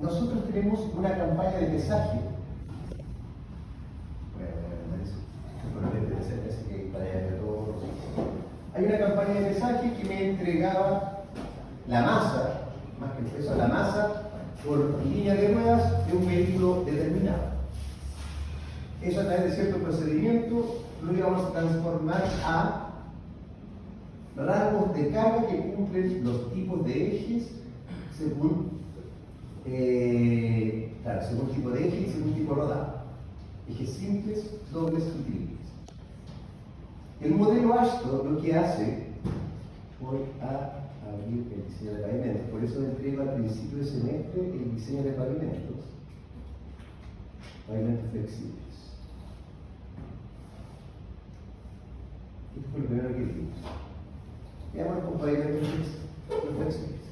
nosotros tenemos una campaña de pesaje. Hay una campaña de pesaje que me entregaba la masa, más que el peso, la masa por línea de ruedas de un vehículo determinado. Eso a través de cierto procedimiento lo íbamos a transformar a rangos de carga que cumplen los tipos de ejes según según tipo de eje y según tipo rodado. Ejes simples, dobles y triples. El modelo ASTO lo que hace, voy a abrir el diseño de pavimentos, por eso entrego al principio de semestre el diseño de pavimentos flexibles. Esto fue lo primero que vimos. Veamos con pavimentos flexibles.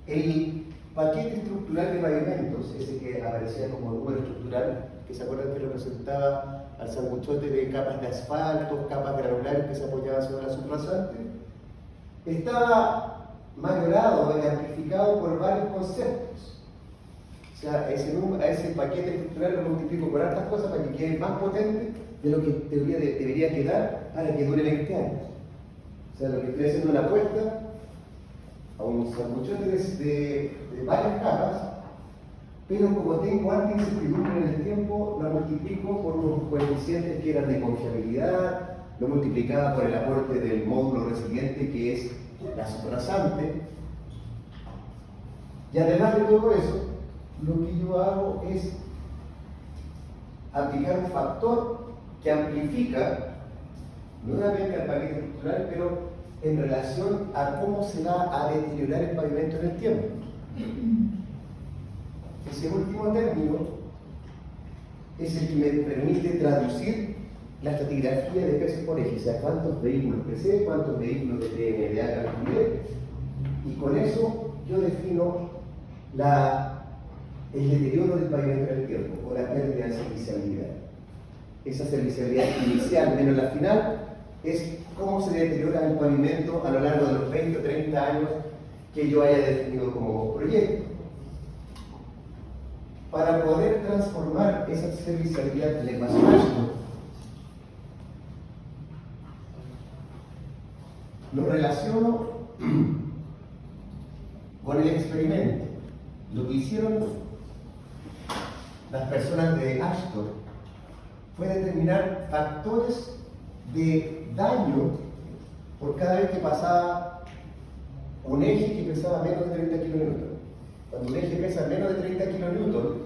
El paquete estructural de pavimentos, ese que aparecía como número estructural, que se acuerdan que representaba al sanguchote de capas de asfalto, capas granulares que se apoyaban sobre la subrasante, estaba mayorado y amplificado por varios conceptos. O sea, a ese paquete estructural lo multiplico por hartas cosas para que quede más potente de lo que debería quedar para que dure 20 años. O sea, lo que estoy haciendo es una apuesta a un sanguchote de varias capas, pero como tengo alta incertidumbre en el tiempo, lo multiplico por unos coeficientes que eran de confiabilidad, lo multiplicaba por el aporte del módulo resiliente que es la subrasante, y además de todo eso, lo que yo hago es aplicar un factor que amplifica nuevamente al paquete estructural, pero en relación a cómo se va a deteriorar el pavimento en el tiempo. Ese último término es el que me permite traducir la estratigrafía de pesos por eje, o sea, cuántos vehículos PC, cuántos vehículos de TMDA calculé, y con eso yo defino el deterioro del pavimento en el tiempo, o la pérdida de servicialidad. Esa servicialidad inicial menos la final es cómo se deteriora el pavimento a lo largo de los 20 o 30 años que yo haya definido como proyecto. Para poder transformar esa servicialidad en el ecuación, lo relaciono con el experimento. Lo que hicieron las personas de Astor fue determinar factores de daño por cada vez que pasaba un eje que pesaba menos de 30 kN. Cuando un eje pesa menos de 30 kN,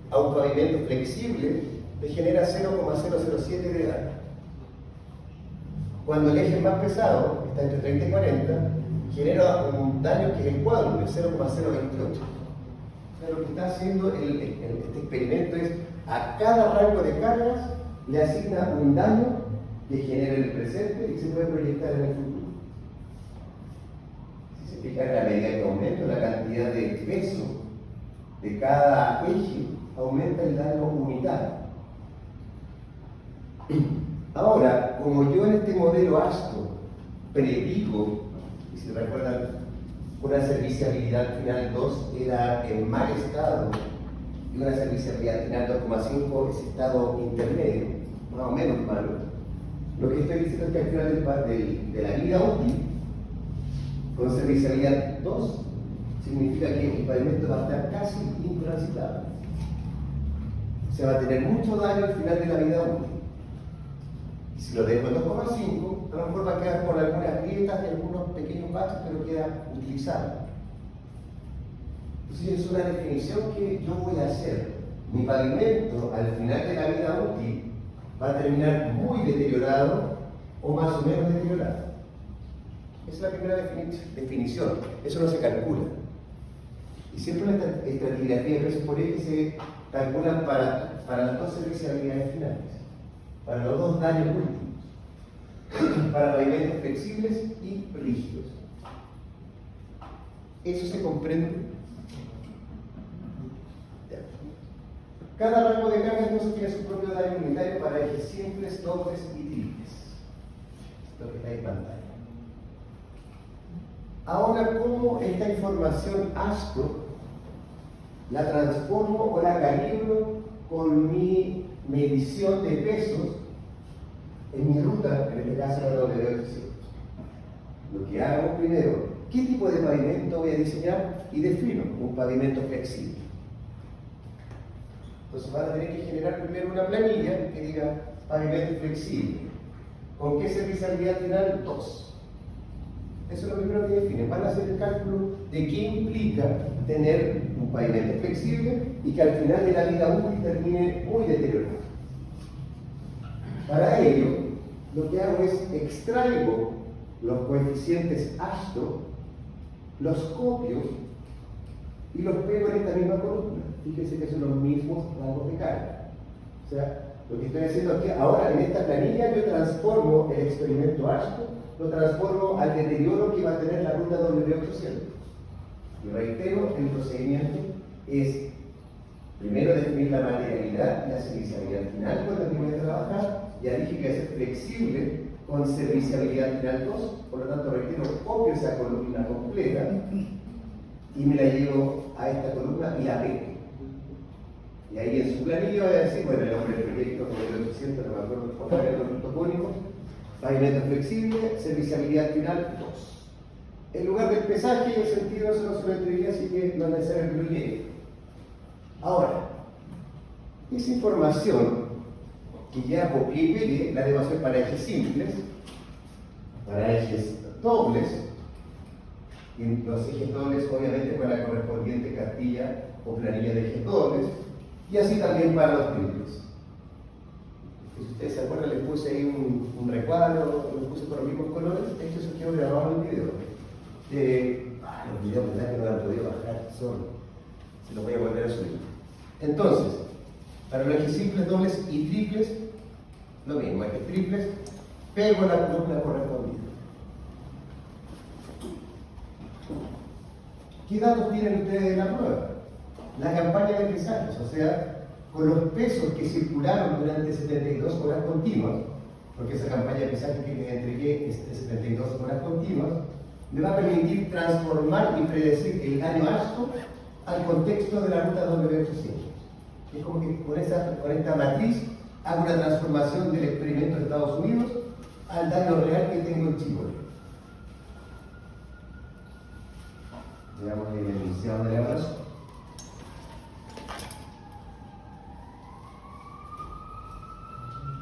a un pavimento flexible le genera 0,007 de daño. Cuando el eje más pesado está entre 30 y 40, genera un daño que es el cuádruple, 0,028. O sea, lo que está haciendo este experimento es a cada rango de cargas le asigna un daño que genera en el presente y se puede proyectar en el futuro. Si se fija en la medida que aumenta la cantidad de peso de cada eje, aumenta el daño unitario. Ahora, como yo en este modelo ASTO predigo, y si recuerdan, una serviciabilidad final 2 era en mal estado y una serviciabilidad final 2,5 es estado intermedio, más o menos malo. Lo que estoy diciendo es que al final de la vida útil, con serviciabilidad 2, significa que el pavimento va a estar casi intransitable. Se va a tener mucho daño al final de la vida útil. Y si lo dejo en 2,5, a lo mejor va a quedar con algunas grietas y algunos pequeños baches, pero queda utilizable. Entonces es una definición que yo voy a hacer. Mi pavimento al final de la vida útil va a terminar muy deteriorado o más o menos deteriorado. Esa es la primera definición. Eso no se calcula. Y siempre la estratigrafía de pesos por eje se calculan para las dos servicialidades finales, para los dos daños últimos, para pavimentos flexibles y rígidos. Eso se comprende. Cada rango de carga entonces tiene su propio daño unitario para ejes simples, dobles y triples. Lo que está en pantalla. Ahora, ¿cómo esta información ASTO la transformo o la calibro con mi medición de pesos en mi ruta, en este caso la W800? Lo que hago primero, ¿qué tipo de pavimento voy a diseñar? Y defino un pavimento flexible. Entonces van a tener que generar primero una planilla que diga pavimento flexible. ¿Con qué servicialidad final? 2. Eso es lo primero que definen. Van a hacer el cálculo de qué implica tener un pavimento flexible y que al final de la vida útil termine muy deteriorado. Para ello, lo que hago es extraigo los coeficientes ASTO, los copio y los pego en esta misma columna. Fíjense que son los mismos rangos de carga. O sea, lo que estoy haciendo aquí, ahora en esta planilla yo transformo el experimento ASTO, lo transformo al deterioro que va a tener la ruta W800. Y reitero, el procedimiento es primero definir la materialidad y la serviciabilidad final con la que voy a trabajar. Ya dije que es flexible con serviciabilidad final 2, por lo tanto reitero, copio esa columna completa y me la llevo a esta columna y la pego. Y ahí en su planilla voy a decir, bueno, el nombre del proyecto, como el 800, no me acuerdo, poner los topónicos, pavimento flexible, serviciabilidad final 2. En lugar del pesaje y el sentido, eso no se lo escribí, así que no es necesario que lo lleve. Ahora, esa información que ya copié y pegué, la debo hacer para ejes simples, para ejes dobles, y los ejes dobles obviamente con la correspondiente cartilla o planilla de ejes dobles, y así también para los triples. Si ustedes se acuerdan, les puse ahí un recuadro, lo puse con los mismos colores. Esto se quedó grabado en el video. Los videos, verdad que no lo han podido bajar, se los voy a volver a subir. Entonces, para los ejes simples, dobles y triples, lo mismo, ejes triples, pego la columna correspondiente. ¿Qué datos tienen ustedes de la prueba? La campaña de pesajes, o sea, con los pesos que circularon durante 72 horas continuas, porque esa campaña de pesaje que les entregué es de 72 horas continuas, me va a permitir transformar y predecir el daño ASTO al contexto de la ruta W800. Es como que con esta matriz hago una transformación del experimento de Estados Unidos al daño real que tengo en Chile. Veamos el enunciado de la evaluación.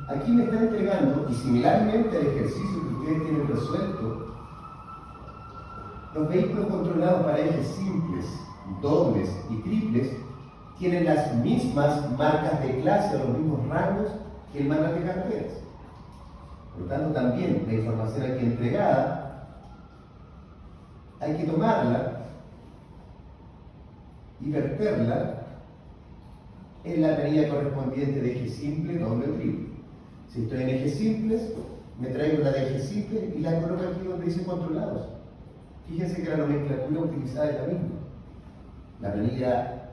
Aquí me está entregando, y similarmente al ejercicio que ustedes tienen resuelto, los vehículos controlados para ejes simples, dobles y triples tienen las mismas marcas de clase o los mismos rangos que el manual de carreteras. Por lo tanto, también la información aquí entregada hay que tomarla y verterla en la planilla correspondiente de eje simple, doble o triple. Si estoy en ejes simples, me traigo la de ejes simples y la coloco aquí donde dice controlados. Fíjense que la nomenclatura utilizada es la misma. La planilla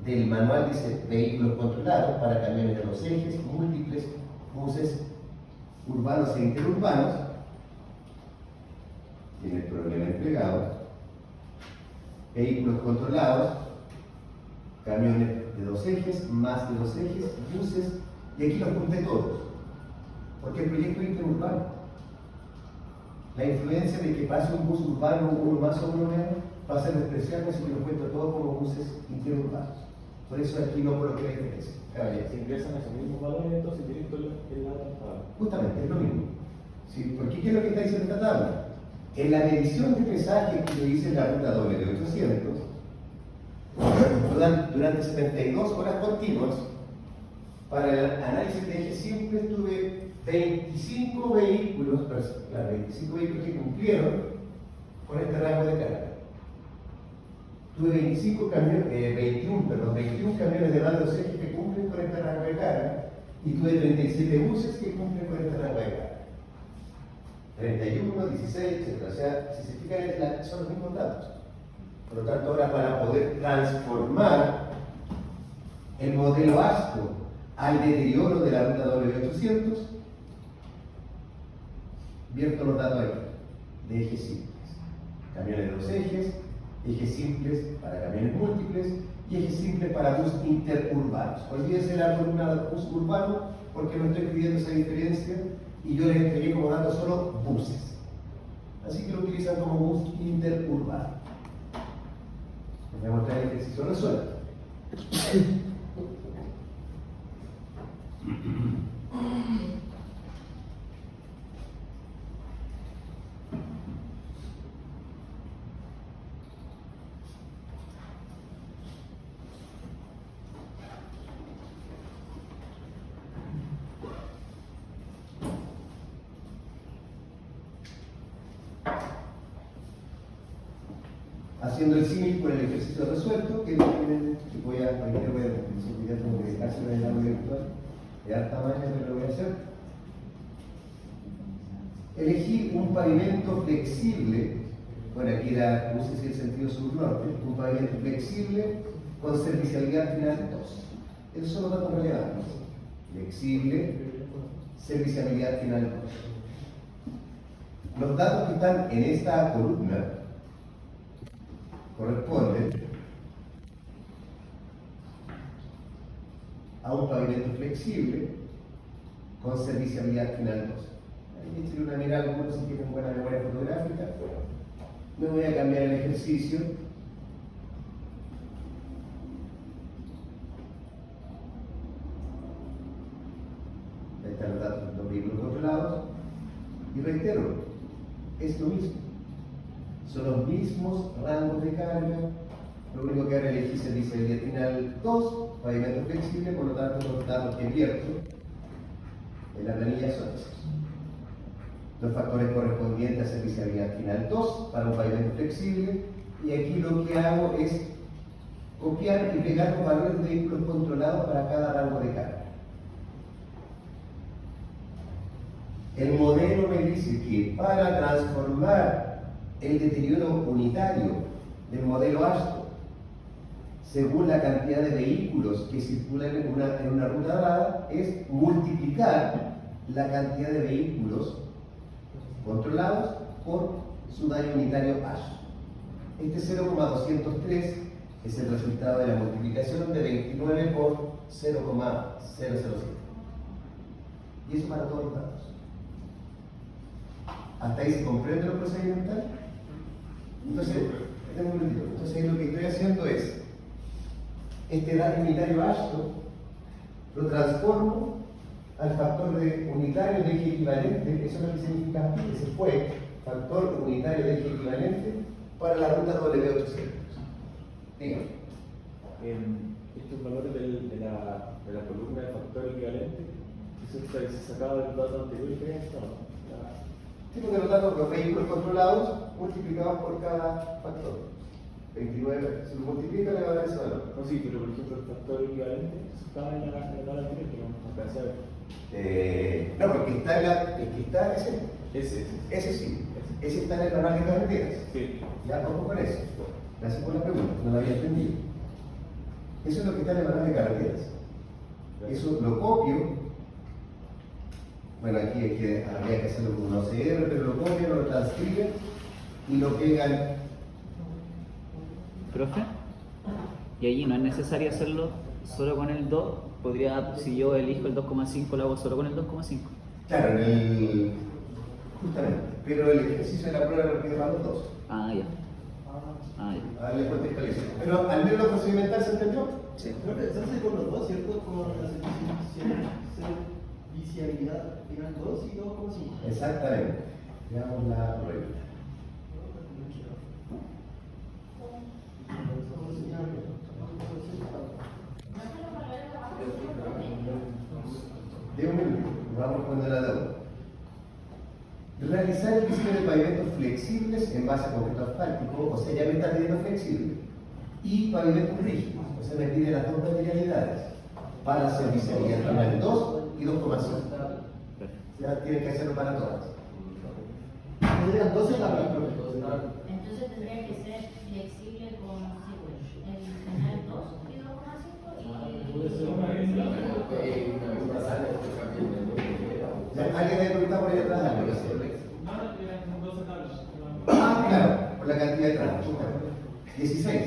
del manual dice vehículos controlados para camiones de los ejes, múltiples, buses urbanos e interurbanos. Tiene el problema entregado. Vehículos controlados, camiones de 2 ejes, más de 2 ejes, buses, y aquí los junté todos. Porque el proyecto es interurbano. La influencia de que pase un bus urbano, uno más o uno menos, va a ser despreciable si lo cuento todo como buses interurbanos. Por eso aquí no coloqué la diferencia. Se ingresan esos mismos valores, entonces directo en la tabla. Justamente, es lo mismo. ¿Sí? Porque ¿qué es lo que está diciendo esta tabla? En la medición de pesaje que yo hice en la ruta W800, durante 72 horas continuas, para el análisis de ejes simples tuve 25 vehículos, claro, 25 vehículos que cumplieron con este rango de carga. Tuve 21 camiones de varios ejes que cumplen con este rango de carga y tuve 37 buses que cumplen con este rango de carga. 31, 16, etc. O sea, si se fijan, son los mismos datos. Por lo tanto, ahora para poder transformar el modelo ASTO al deterioro de la ruta W800, vierto los datos aquí, de ejes simples. camiones de 2 ejes, ejes simples para camiones múltiples y ejes simples para bus interurbanos. Olvídense la columna de bus urbano porque no estoy pidiendo esa diferencia y yo les entregué como dato solo buses. Así que lo utilizan como bus interurbano. Les voy a mostrar el ejercicio resuelto. Haciendo el símil con el ejercicio resuelto, que voy a dejarse en el audio virtual de alta maña, pero lo voy a hacer. Elegir un pavimento flexible, bueno, aquí era, no sé si el sentido sur-norte, un pavimento flexible con servicialidad final 2. Esos son los datos relevantes. Flexible, servicialidad final 2. Los datos que están en esta columna corresponden a un pavimento flexible con servicialidad final 2. Ahí échenle una mirada, algunos si tienen buena memoria fotográfica. Me voy a cambiar el ejercicio. Ahí están los datos de los vehículos controlados. Y reitero, es lo mismo. Son los mismos rangos de carga. Lo único que ahora elegí servicialidad final 2, pavimento flexible, por lo tanto los datos que invierto en la planilla son esos. Los factores correspondientes a servicialidad final 2 para un pavimento flexible, y aquí lo que hago es copiar y pegar los valores de vehículos controlados para cada rango de carga. El modelo me dice que para transformar el deterioro unitario del modelo ASTO según la cantidad de vehículos que circulan en una ruta dada es multiplicar la cantidad de vehículos controlados por su daño unitario ASTO. Este 0,203 es el resultado de la multiplicación de 29 por 0,007. Y eso para todos los datos. ¿Hasta ahí se comprende lo procedimental? Entonces ahí lo que estoy haciendo es, este daño unitario ASTO lo transformo al factor de unitario de eje equivalente. Eso es lo que significa que se fue factor unitario de eje equivalente para la ruta W800. Dígame. Estos valores de la columna de factor equivalente, eso se sacaba del dato anterior que había estado. Sí, porque los datos de los vehículos controlados multiplicados por cada factor. 29, si lo multiplica le va a dar ese valor. No, sí, pero por ejemplo el factor equivalente estaba en la anterior, pero no alcancé a ver. No, porque está en la. El que está ese sí. Ese está en el canal de carreteras. Sí. Ya, vamos con eso. Gracias por la pregunta, no la había entendido. Eso es lo que está en el canal de carreteras. Eso lo copio. Bueno, aquí habría que hacerlo con un OCR, pero lo copian, lo transcriben y lo pegan. Profe, y allí no es necesario hacerlo solo con el 2. Podría, si yo elijo el 2,5, lo hago solo con el 2,5. Claro, justamente. Pero el ejercicio de la prueba lo pide para los dos. Ah, ya. A darle cuenta y esclarecer. Pero al menos lo procedimental se entendió. Sí. Profe, se hace con los dos, ¿cierto? Con la servicialidad final 2 y 2,5. Exactamente. Veamos la regla. De un minuto, vamos a responder la deuda. Realizar el diseño de pavimentos flexibles en base a concreto asfáltico, o sea, ya me está pidiendo flexible, y pavimentos rígidos, o sea, me pide las dos materialidades para servicialidad final 2 y 2,5. Ya tienen que hacerlo para todas. Tendrían 12 tablas, profe. Entonces tendría que ser flexible con el canal 2 y 2,5 Alguien debe preguntar por ahí atrás. No, eran 12 tablas. Ah, claro, por la cantidad 16.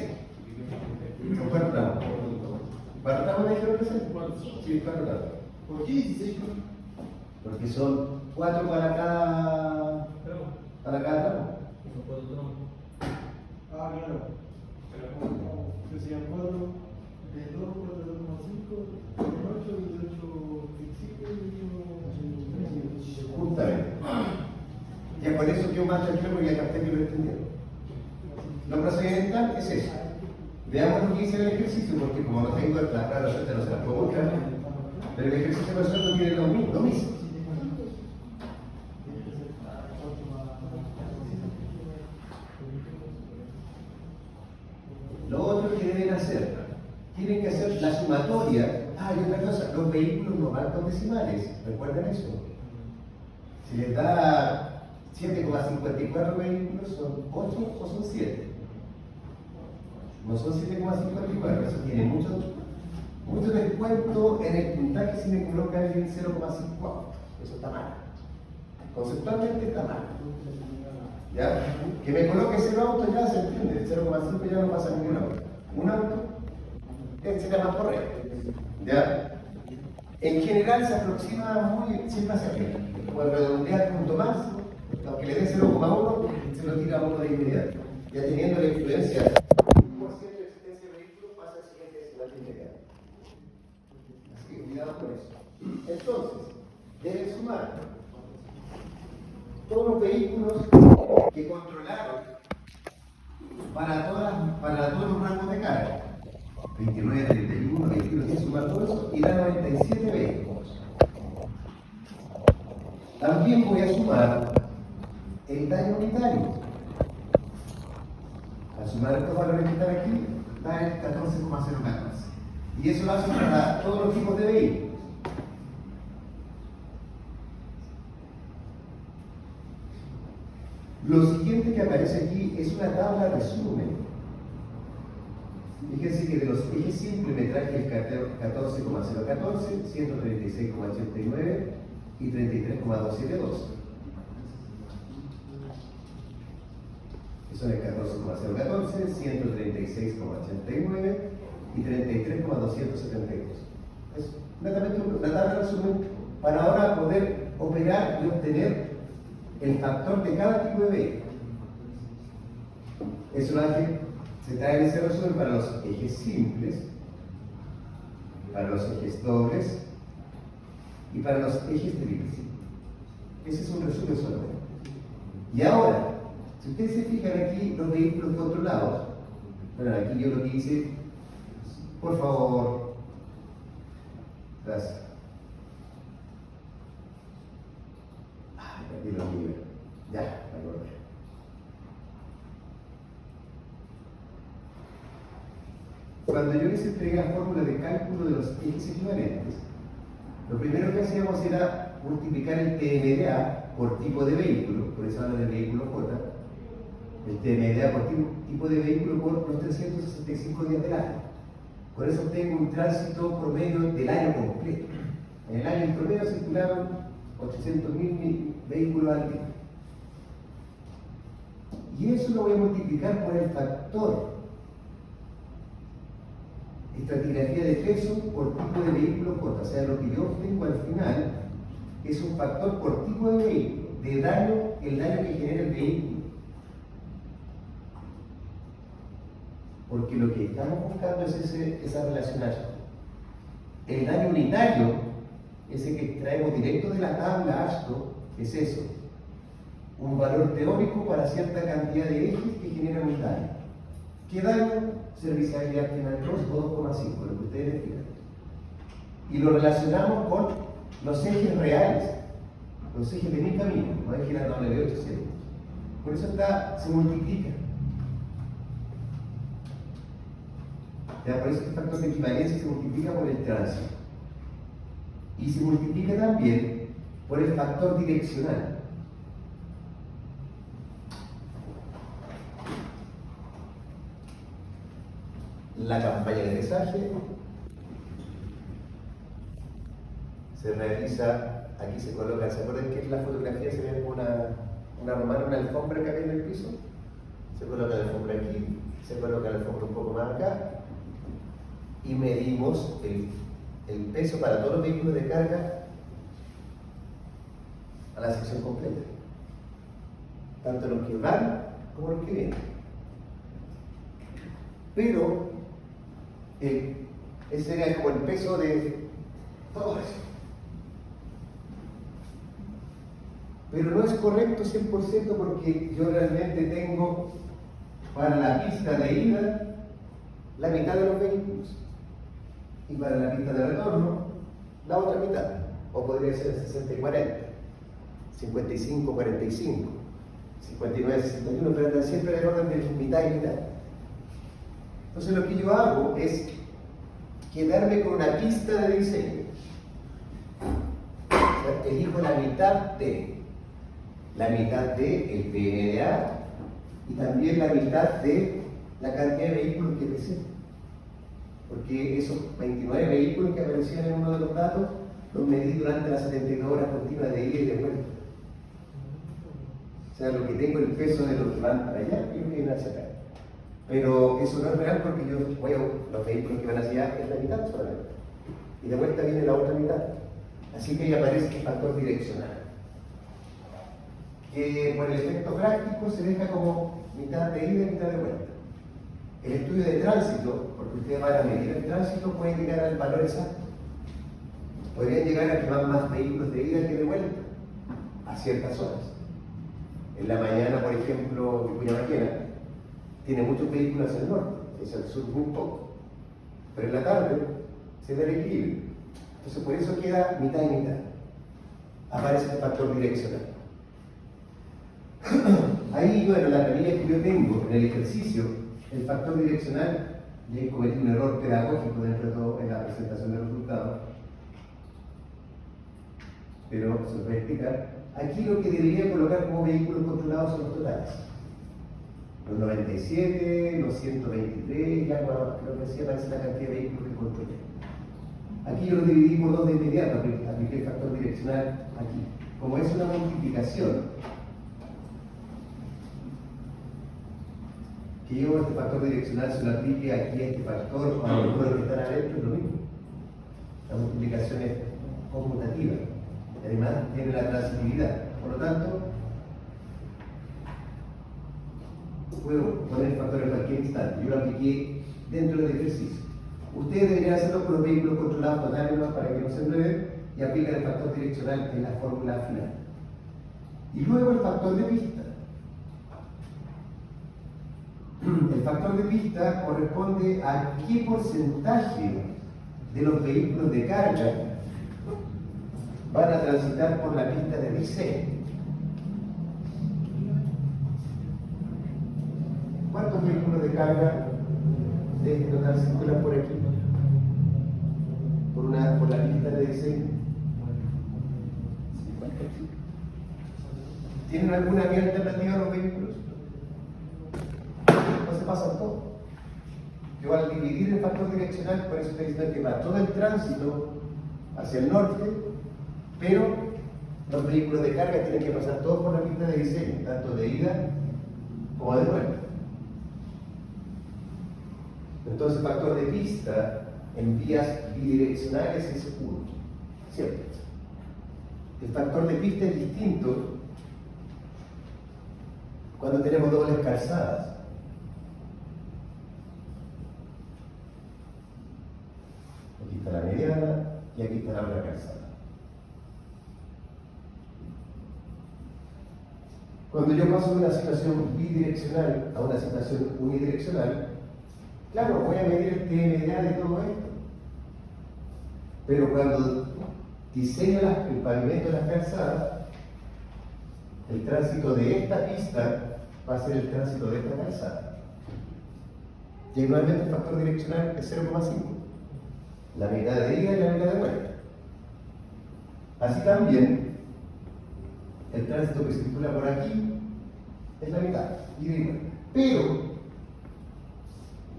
Son 4 tramos. ¿4 tramos me dijeron que son? Sí, 4 tramos. ¿Por qué 16? Porque son 4 para cada tramo. Ah, claro. Que serían 4 de 2, 4 de 2,5, 8 de 8, 5 y 8. Justamente. Ya con eso quedó más tranquilo porque ya capté que lo entendieron. Lo procedimental es eso. Veamos lo que dice el ejercicio, porque como no tengo la prueba suelta no se las puedo mostrar. Pero el ejercicio resuelto tiene lo mismo. Lo otro que deben hacer, tienen que hacer la sumatoria. Ah, y otra cosa, los vehículos no van con decimales, ¿recuerdan eso? Si les da 7,54 vehículos, ¿son 8 o son 7? No son 7,54, eso tiene mucho descuento en el puntaje si me coloca alguien 0,54. Eso está mal. Conceptualmente está mal. ¿Ya? Que me coloque 0 autos ya se entiende, el 0,5 ya no pasa ningún auto. Un auto sería más correcto. ¿Ya? En general se aproxima muy, siempre hacia arriba. Puede redondear punto máximo, aunque le dé 0,1, se lo tira a uno de inmediato. Ya teniendo la influencia de existencia de vehículos, pasa al siguiente decimal de inmediato. Así que cuidado con eso. Entonces, deben sumar todos los vehículos que controlaron para todos los rangos de carga. 29, 31, 21, y sumar todo eso y da 97 vehículos. También voy a sumar el daño unitario. Al sumar estos valores que están aquí, da el 14,014. Y eso lo hace para todos los tipos de vehículos. Lo siguiente que aparece aquí es una tabla resumen. Fíjense que de los ejes simples me traje el 14,014, 136,89 y 33,272. Que son el 14,014, 136,89 y 33,272. Es netamente una tabla de resumen para ahora poder operar y obtener el factor de cada tipo de vehículo. Eso lo hace, se trae ese resumen para los ejes simples, para los ejes dobles y para los ejes triples. Ese es un resumen solamente. Y ahora, si ustedes se fijan aquí, los vehículos controlados, bueno, aquí yo lo que hice, por favor, gracias. Aquí lo libro. Ya, me acordé. Cuando yo les entregué la fórmula de cálculo de los ejes equivalentes, lo primero que hacíamos era multiplicar el TMDA por tipo de vehículo, por eso habla del vehículo J, el TMDA por tipo de vehículo por los 365 días del año. Por eso tengo un tránsito promedio del año completo. En el año en promedio circularon 800.000 vehículos al día. Y eso lo voy a multiplicar por el factor estratigrafía de peso por tipo de vehículo J. O sea, lo que yo obtengo al final es un factor por tipo de vehículo, de daño, el daño que genera el vehículo. Porque lo que estamos buscando es esa relacionación. El daño unitario, ese que extraemos directo de la tabla ASTO, es eso. Un valor teórico para cierta cantidad de ejes que generan un daño. ¿Qué daño? Serviciabilidad final 2 o 2,5, lo que ustedes definen. Y lo relacionamos con los ejes reales, los ejes de mi camino, no es que la W8 sea. Por eso se multiplica. Ya, por eso el factor de equivalencia se multiplica por el tránsito. Y se multiplica también por el factor direccional. La campaña de mensaje se realiza, aquí se coloca, ¿se acuerdan que en la fotografía se ve como una romana, una alfombra que había en el piso? se coloca la alfombra aquí, se coloca la alfombra un poco más acá y medimos el peso para todos los vehículos de carga a la sección completa, tanto los que van como los que vienen. Pero ese sería como el peso de todo eso. Pero no es correcto 100% porque yo realmente tengo para la pista de ida la mitad de los vehículos y para la pista de retorno la otra mitad, o podría ser 60 y 40, 55, 45, 59, 61, pero están siempre en el orden de mitad y mitad. Entonces lo que yo hago es quedarme con una pista de diseño. O sea, elijo la mitad de el PNDA y también la mitad de la cantidad de vehículos que pesé. Porque esos 29 vehículos que aparecían en uno de los datos los medí durante las 72 horas continuas de ida y de vuelta. O sea, lo que tengo el peso de los que van para allá y los que vienen hacia acá. Pero eso no es real porque los vehículos que van hacia allá es la mitad solamente. Y de vuelta viene la otra mitad. Así que ahí aparece el factor direccional. Que por el efecto práctico se deja como mitad de ida y mitad de vuelta. El estudio de tránsito, porque ustedes van a medir el tránsito, puede llegar al valor exacto. Podrían llegar a que van más vehículos de ida que de vuelta, a ciertas horas. En la mañana, por ejemplo, Vicuña Maquena tiene muchos vehículos hacia el norte, hacia el sur muy poco. Pero en la tarde se da el equilibrio. Entonces por eso queda mitad y mitad. Aparece el factor direccional. Ahí, bueno, la planilla que yo tengo en el ejercicio, el factor direccional, y ahí cometí un error pedagógico dentro de todo en la presentación de resultados, pero se puede explicar. Aquí lo que debería colocar como vehículos controlados son los totales. Los 97, los 123, ya creo que sí aparece la cantidad de vehículos que controlan. Aquí yo lo dividí por 2 de inmediato, apliqué el factor direccional aquí. Como es una multiplicación, que yo este factor direccional se lo aplique aquí a este factor para los números que están adentro, es lo mismo. La multiplicación es conmutativa. Y además tiene la transitividad. Por lo tanto, puedo poner el factor en cualquier instante. Yo lo apliqué dentro del ejercicio. Ustedes deberían hacerlo con los vehículos controlados totales para que no se enreden y aplican el factor direccional en la fórmula final. Y luego el factor de pista. El factor de pista corresponde a qué porcentaje de los vehículos de carga van a transitar por la pista de diseño. ¿Cuántos vehículos de carga de este total circulan por aquí? Por la pista de diseño. ¿Tienen alguna vía alternativa a los vehículos? No se pasan todos. Yo al dividir el factor direccional, por eso estoy diciendo que va todo el tránsito hacia el norte, pero los vehículos de carga tienen que pasar todos por la pista de diseño, tanto de ida como de vuelta. Entonces el factor de pista en vías bidireccionales es 1, ¿cierto? El factor de pista es distinto cuando tenemos dobles calzadas. Aquí está la mediana y aquí está la otra calzada. Cuando yo paso de una situación bidireccional a una situación unidireccional, claro, voy a medir el TMDA de todo esto. Pero cuando diseño el pavimento de las calzadas, el tránsito de esta pista va a ser el tránsito de esta calzada. Y normalmente el factor direccional es 0,5. La mitad de ida y la mitad de vuelta. Así también, el tránsito que circula por aquí es la mitad, ida y vuelta. Pero,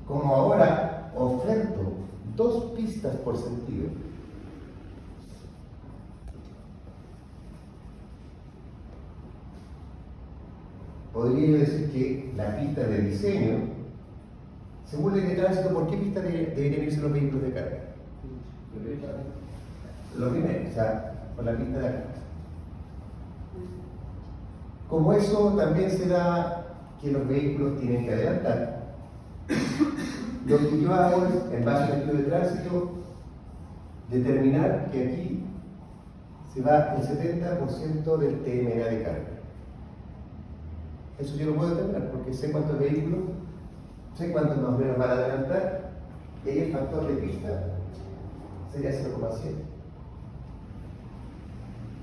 como ahora oferto 2 pistas por sentido, podría yo decir que la pista de diseño, según ley de tránsito, ¿por qué pista deberían irse los vehículos de carga? Lo primero, o sea, por la pista de acá. Como eso también se da que los vehículos tienen que adelantar, lo que yo hago es, en base al estudio de tránsito, determinar que aquí se va el 70% del TMA de carga. Eso yo lo puedo determinar porque sé cuántos vehículos, sé cuántos más o menos van a adelantar, y ahí el factor de pista sería 0,7.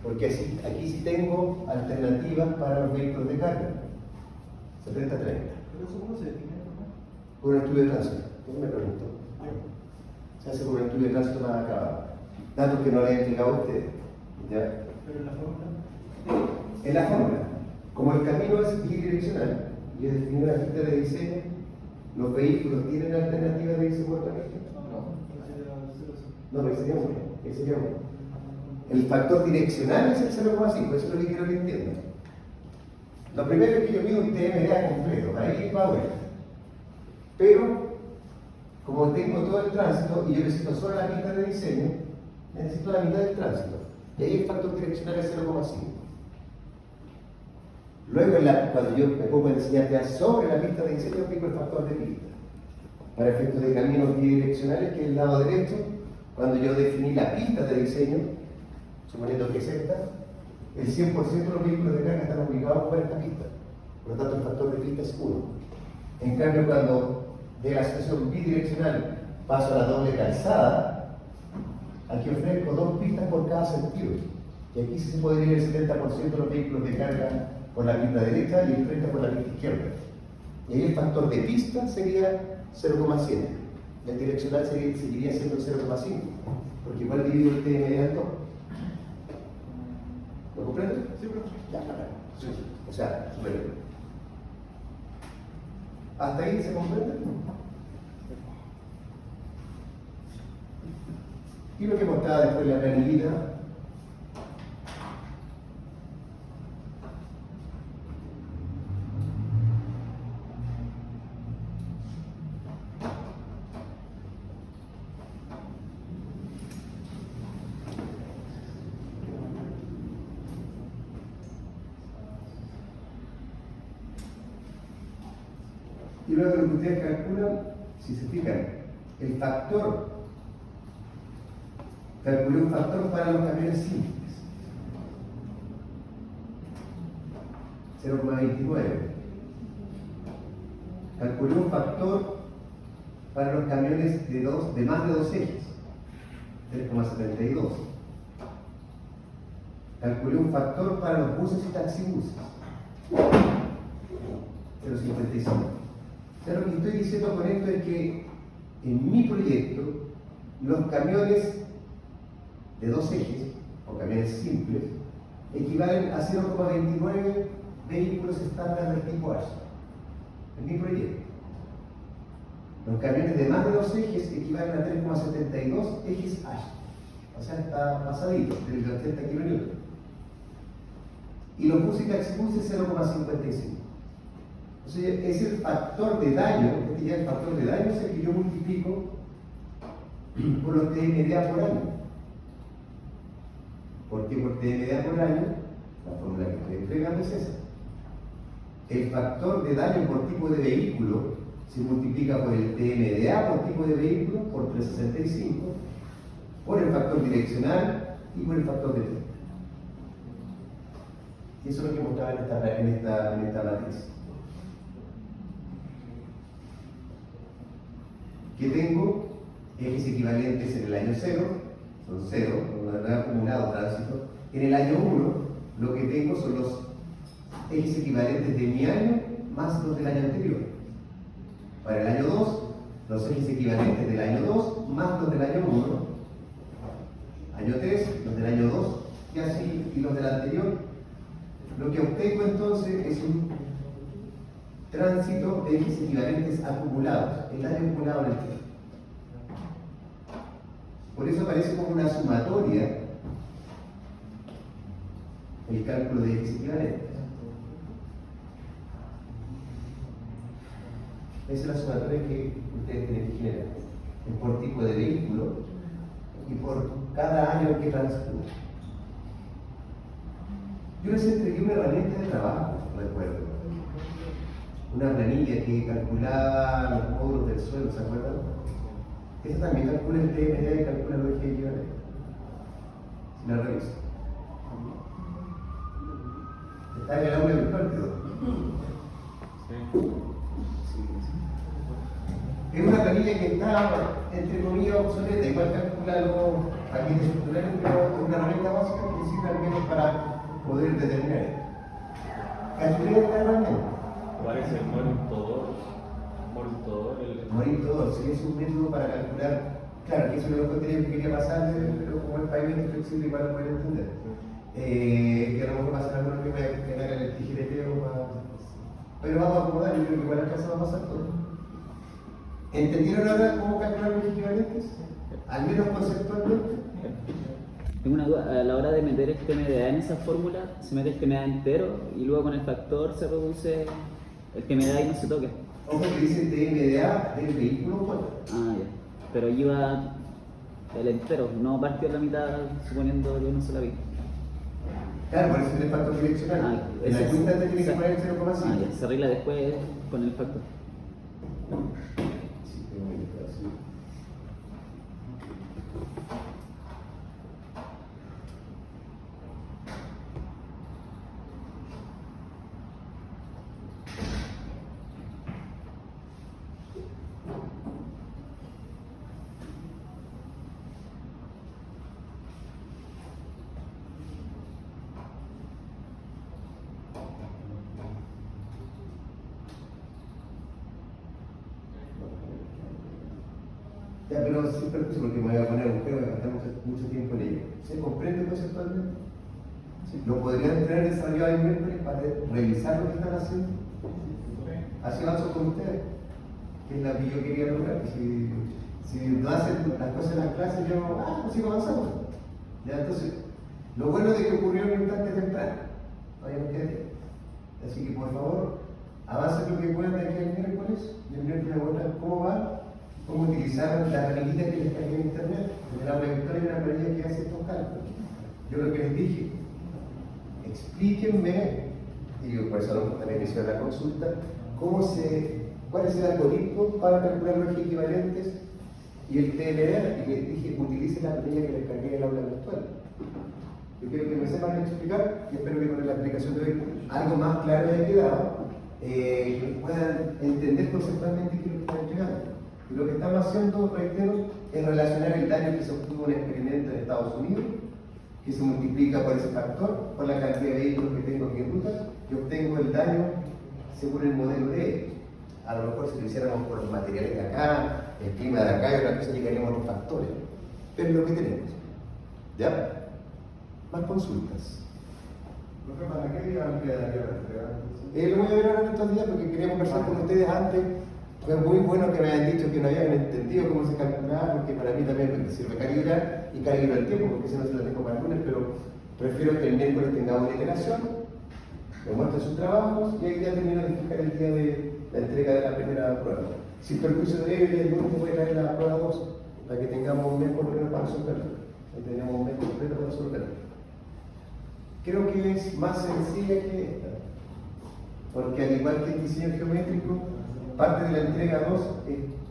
Porque aquí sí tengo alternativas para los vehículos de carga. 70-30. ¿Pero eso cómo se define, no? Por un estudio de tránsito. ¿Cómo me pregunto? Se hace por un estudio de tránsito más acabado. Datos que no le he entregado a ustedes. ¿Ya? Pero en la fórmula. En la fórmula, como el camino es bidireccional, y es definir la pista de diseño, ¿los vehículos tienen alternativas de irse por la pista? No, pero sería uno. Ese sería uno. El factor direccional es el 0,5, eso es lo que quiero que entiendan. Lo primero es que yo pido un TMA completo, ahí va bueno. Pero, como tengo todo el tránsito y yo necesito solo la pista de diseño, necesito la mitad del tránsito. Y ahí el factor direccional es 0,5. Luego, cuando yo me pongo a diseñar ya sobre la pista de diseño, aplico el factor de pista. Para efectos de caminos bidireccionales, que es el lado derecho, cuando yo definí la pista de diseño, suponiendo que es esta, el 100% de los vehículos de carga están obligados a ocupar esta pista. Por lo tanto, el factor de pista es 1. En cambio, cuando de la situación bidireccional paso a la doble calzada, aquí ofrezco 2 pistas por cada sentido. Y aquí sí se podría ir el 70% de los vehículos de carga por la pista derecha y el 30% por la pista izquierda. Y ahí el factor de pista sería 0,7. Y el direccional seguiría siendo 0,5. Porque igual divido el TMA en 2. ¿Lo comprende? Sí, pero. Ya, claro. Sí. O sea, bueno. ¿Hasta ahí se comprende? Y lo que mostraba después la planillita. Y luego lo que ustedes calculan, si se fijan, el factor, calculé un factor para los camiones simples, 0,29. Calculé un factor para los camiones de más de 2 ejes, 3,72. Calculé un factor para los buses y taxibuses, 0,55. O sea, lo que estoy diciendo con esto es que en mi proyecto los camiones de 2 ejes, o camiones simples, equivalen a 0,29 vehículos estándar del tipo H. En mi proyecto. Los camiones de más de 2 ejes equivalen a 3,72 ejes H. O sea, está pasadito, del 80 kN. Y los buses y taxibuses 0,55. O sea, es el factor de daño, este ya el factor de daño es el que yo multiplico por los TMDA por año. ¿Por qué por TMDA por año? La fórmula que estoy entregando es esa. El factor de daño por tipo de vehículo se multiplica por el TMDA por tipo de vehículo, por 365, por el factor direccional y por el factor de tiempo. Y eso es lo que mostraba en esta matriz. Que tengo ejes equivalentes en el año 0, son 0, no he acumulado tránsito. En el año 1, lo que tengo son los ejes equivalentes de mi año más los del año anterior. Para el año 2, los ejes equivalentes del año 2 más los del año 1. Año 3, los del año 2 y así, y los del anterior. Lo que obtengo entonces es un tránsito de ejes equivalentes acumulados, el daño acumulado en el tiempo. Por eso aparece como una sumatoria el cálculo de ejes equivalentes. Esa es la sumatoria que ustedes tienen que generar. Es por tipo de vehículo y por cada año que transcurre. Yo les entregué una herramienta de trabajo, recuerdo. Una planilla que calculaba los módulos del suelo, ¿se acuerdan? Esa también calcula el TMDA y calcula los ejes equivalentes. Si la reviso. Está en el aula virtual, quedó. Es una planilla que está, entre comillas, obsoleta, igual calcula los paquetes estructurales, pero es una herramienta básica que sirve al menos para poder determinar esto. Calculé esta herramienta. Parece el monitador. Monitador, sí, es un método para calcular. Claro, que eso es lo que quería pasar, pero como el pavimento es flexible, igual lo pueden entender. Que a lo mejor pasar algunos que me hagan el tijereteo más. Pero vamos a acomodar, yo creo que igual acá se va a pasar todo. ¿Entendieron ahora cómo calcular los equivalentes? Al menos conceptualmente. Tengo una duda, a la hora de meter el TMDA en esa fórmula, se mete el TMDA entero y luego con el factor se reduce el TMDA y no se toca. Ojo que dice TMDA del vehículo 4. Ah, ya. Pero allí va el entero, no partió la mitad suponiendo que uno se la vi. Claro, por eso es el factor direccional. En la cuenta te tiene que poner el 0,5. Ah, ya, se arregla después con el factor. Sí, tengo un minuto así. Ya, pero sin permiso, porque me voy a poner un juego y gastar mucho tiempo en ello. ¿Se comprende conceptualmente? ¿Lo podrían tener desarrollado el miércoles para revisar lo que están haciendo? Así avanzo con ustedes, que es la que yo quería lograr. Si no hacen las cosas en las clases, yo pues sigo avanzando. Ya, entonces, lo bueno de que ocurrió en un instante temprano, todavía no queda tiempo. Así que por favor, avancen lo que puedan de aquí al miércoles, y el miércoles me muestran cómo va. Cómo utilizar la planillita que les cargué en internet. En el aula virtual hay una planilla que hace estos cálculos. Yo lo que les dije, explíquenme, y yo por eso también hice la consulta, cuál es el algoritmo para calcular los equivalentes y el TMDA, y les dije, utilicen la planilla que les cargué en el aula virtual. Yo quiero que me sepan explicar, y espero que con la explicación de hoy algo más claro haya quedado, que puedan entender conceptualmente qué es lo que están entregando. Y lo que estamos haciendo, reitero, es relacionar el daño que se obtuvo en un experimento en Estados Unidos, que se multiplica por ese factor, por la cantidad de vehículos que tengo aquí en ruta, y obtengo el daño según el modelo de ellos. A lo mejor si lo hiciéramos por los materiales de acá, el clima de acá y otras cosas, llegaríamos a los factores. Pero es lo que tenemos. ¿Ya? Más consultas. ¿Para qué día quedaría Lo voy a ver ahora en estos días porque quería conversar con ustedes antes. Fue muy bueno que me hayan dicho que no habían entendido cómo se calculaba, porque para mí también me sirve calibrar y calibrar el tiempo, porque si no se lo tengo para el lunes, pero prefiero que el miércoles tengamos una iteración, me muestren sus trabajos y ahí ya termino de fijar el día de la entrega de la primera prueba. Sin perjuicio de ello, el lunes voy a traer la prueba 2, para que tengamos un mes por lo menos para resolverlo. Ahí tenemos un mes completo para resolverlo. Creo que es más sencilla que esta, porque al igual que el diseño geométrico, parte de la entrega 2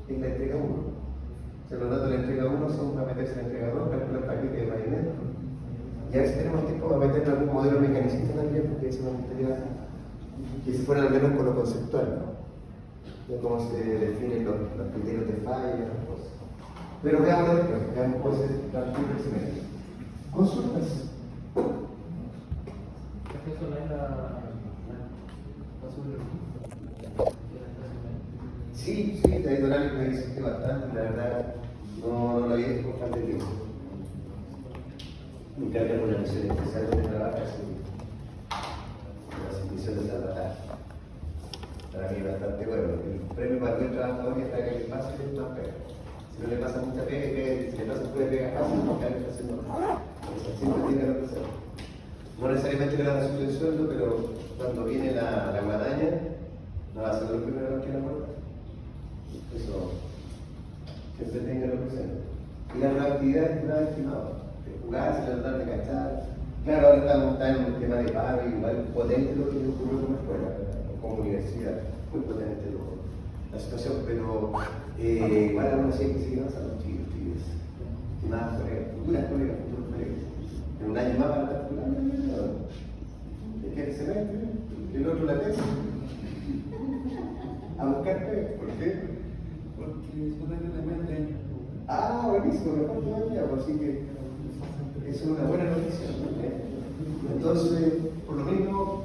es la entrega 1. O sea, los datos de la entrega 1 son para meterse en la entrega 2, calcular el paquete de pavimento. Y a ver si tenemos tiempo para meter algún modelo mecanicista también, porque eso me gustaría que se fueran al menos con lo conceptual, ¿no? De cómo se definen los criterios de falla y otras cosas. Pero veamos después, veamos cómo se transcurre el semestre. Consultas. Sí, la editorial me dice bastante, la verdad no lo había visto bastante tiempo. Nunca había una lección especial de trabajo así. Las instituciones de trabajar. Para mí es bastante bueno. El premio para el trabajador que está que le pase es más pega. Si no le pasa mucha pega, si le pasa puede pegar fácil, porque está haciendo nada. Siempre tiene que hacer. No necesariamente le dan la subida de sueldo, pero cuando viene la guadaña, no va a ser lo primero que la puerta. Eso siempre tenganlo presente. Y la proactividad es una estimado, de jugarse, tratar de cachar. Claro, ahora estamos en un tema de paro, igual potente lo que ocurrió como escuela, como universidad, muy potente la situación, pero igual aún así hay que seguir avanzando, chicos, chicas. Y más colegas, futuros colegas. En un año más para estar jugando, ¿qué se mete? El otro la tesis. A buscar qué, ¿por qué? Porque eso tiene de 20 años. Ah, buenísimo, mejor todavía, pues, así que eso es una buena noticia. Entonces, por lo mismo,